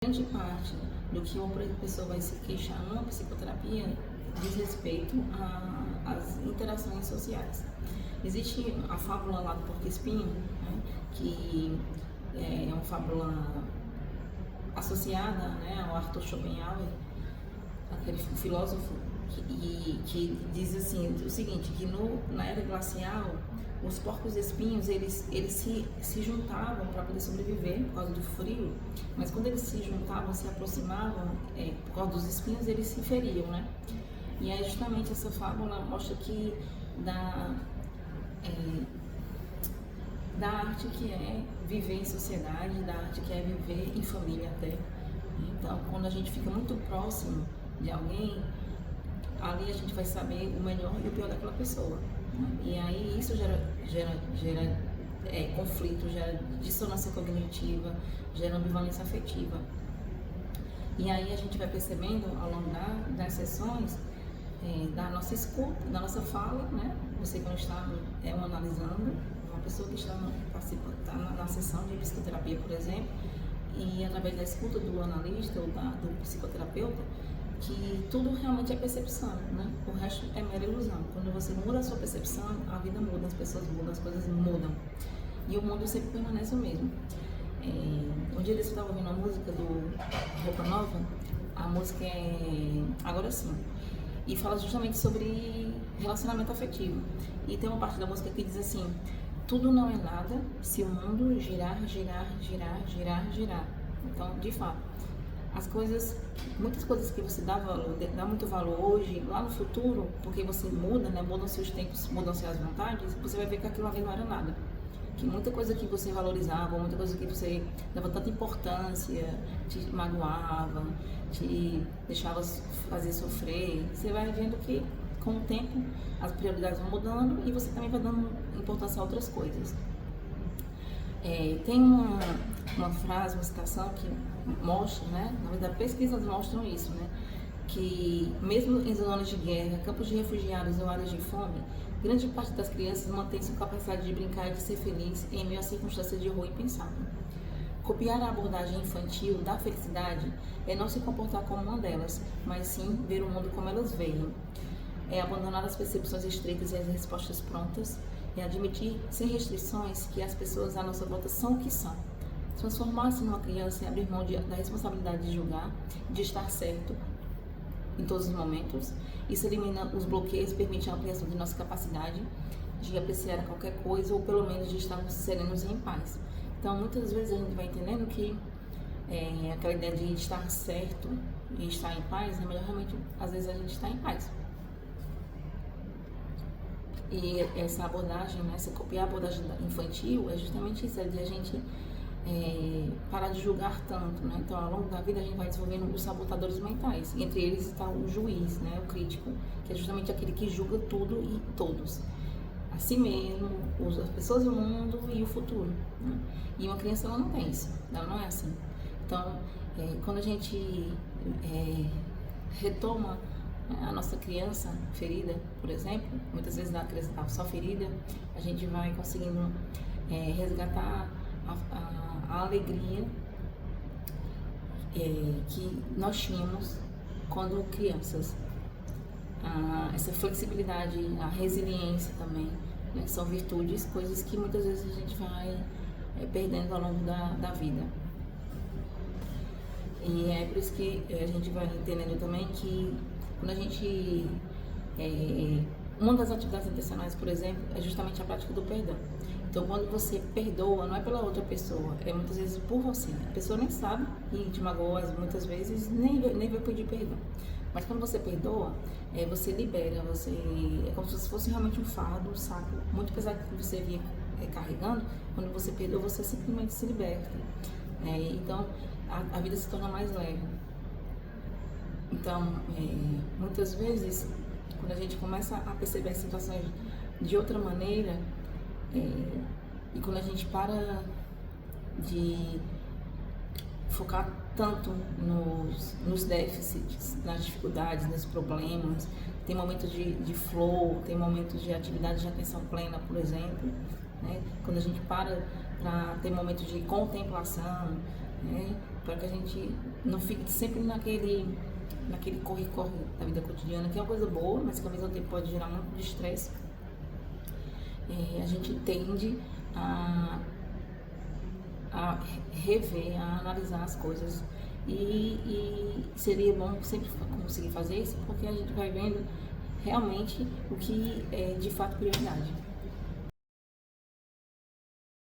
Grande parte do que uma pessoa vai se queixar numa psicoterapia diz respeito às interações sociais. Existe a fábula lá do porco-espinho, né, que é uma fábula associada, né, ao Arthur Schopenhauer, aquele filósofo que diz assim, o seguinte, que na era glacial os porcos-espinhos eles se juntavam para poder sobreviver por causa do frio, mas quando eles se juntavam, se aproximavam, por causa dos espinhos, eles se feriam, né? E aí justamente essa fábula mostra que da arte que é viver em sociedade, da arte que é viver em família até. Então, quando a gente fica muito próximo de alguém, ali a gente vai saber o melhor e o pior daquela pessoa. E aí isso gera conflito, gera dissonância cognitiva, gera ambivalência afetiva. E aí a gente vai percebendo ao longo das sessões, da nossa escuta, da nossa fala, né? Você quando está analisando, uma pessoa que está na sessão de psicoterapia, por exemplo, e através da escuta do analista ou do psicoterapeuta, que tudo realmente é percepção, né? O resto é mera ilusão. Quando você muda a sua percepção, a vida muda, as pessoas mudam, as coisas mudam. E o mundo sempre permanece o mesmo. Um dia eu estava ouvindo uma música do Roupa Nova, a música é Agora Sim, e fala justamente sobre relacionamento afetivo. E tem uma parte da música que diz assim: tudo não é nada se o mundo girar, girar, girar, girar, girar. Então, de fato, muitas coisas que você dá muito valor hoje, lá no futuro, porque você muda, né? Mudam-se os tempos, mudam-se as vontades, você vai ver que aquilo ali não era nada. Que muita coisa que você valorizava, muita coisa que você dava tanta importância, te magoava, te deixava fazer sofrer, você vai vendo que com o tempo as prioridades vão mudando e você também vai dando importância a outras coisas. Tem uma frase, uma citação que mostra, né? Na verdade, pesquisas mostram isso, né? Que mesmo em zonas de guerra, campos de refugiados ou áreas de fome, grande parte das crianças mantém sua capacidade de brincar e de ser feliz em meio a circunstâncias de horror impensável. Copiar a abordagem infantil da felicidade é não se comportar como uma delas, mas sim ver o mundo como elas veem. É abandonar as percepções estreitas e as respostas prontas, é admitir sem restrições que as pessoas à nossa volta são o que são. Transformar-se numa criança e abrir mão da responsabilidade de julgar, de estar certo em todos os momentos. Isso elimina os bloqueios, permite a ampliação de nossa capacidade de apreciar qualquer coisa ou pelo menos de estarmos serenos e em paz. Então, muitas vezes a gente vai entendendo que aquela ideia de estar certo e estar em paz, é melhor realmente, às vezes, a gente estar em paz. E essa abordagem, né, essa copiar a abordagem infantil, é justamente isso, é de a gente parar de julgar tanto, né? Então, ao longo da vida, a gente vai desenvolvendo os sabotadores mentais. Entre eles está o juiz, né, o crítico, que é justamente aquele que julga tudo e todos. A si mesmo, as pessoas do mundo e o futuro, né? E uma criança, ela não tem isso, ela não é assim. Então, quando a gente retoma a nossa criança ferida, por exemplo, muitas vezes a criança está só ferida, a gente vai conseguindo resgatar a alegria que nós tínhamos quando crianças. Essa flexibilidade, a resiliência também, né, que são virtudes, coisas que muitas vezes a gente vai perdendo ao longo da vida. E é por isso que a gente vai entendendo também que quando a gente... uma das atividades intencionais, por exemplo, é justamente a prática do perdão. Então, quando você perdoa, não é pela outra pessoa, é muitas vezes por você. A pessoa nem sabe e te magoa, muitas vezes nem vai pedir perdão. Mas quando você perdoa, você libera, é como se fosse realmente um fardo, um saco muito pesado que você vinha carregando. Quando você perdoa, você simplesmente se liberta. Então, a vida se torna mais leve. Então, muitas vezes, quando a gente começa a perceber as situações de outra maneira, e quando a gente para de focar tanto nos déficits, nas dificuldades, nos problemas, tem momentos de flow, tem momentos de atividade de atenção plena, por exemplo, né? Quando a gente para ter momentos de contemplação, né? para que a gente não fique sempre naquele corre-corre da vida cotidiana, que é uma coisa boa, mas que ao mesmo tempo pode gerar muito de estresse. A gente tende a rever, a analisar as coisas e seria bom sempre conseguir fazer isso, porque a gente vai vendo realmente o que é de fato prioridade.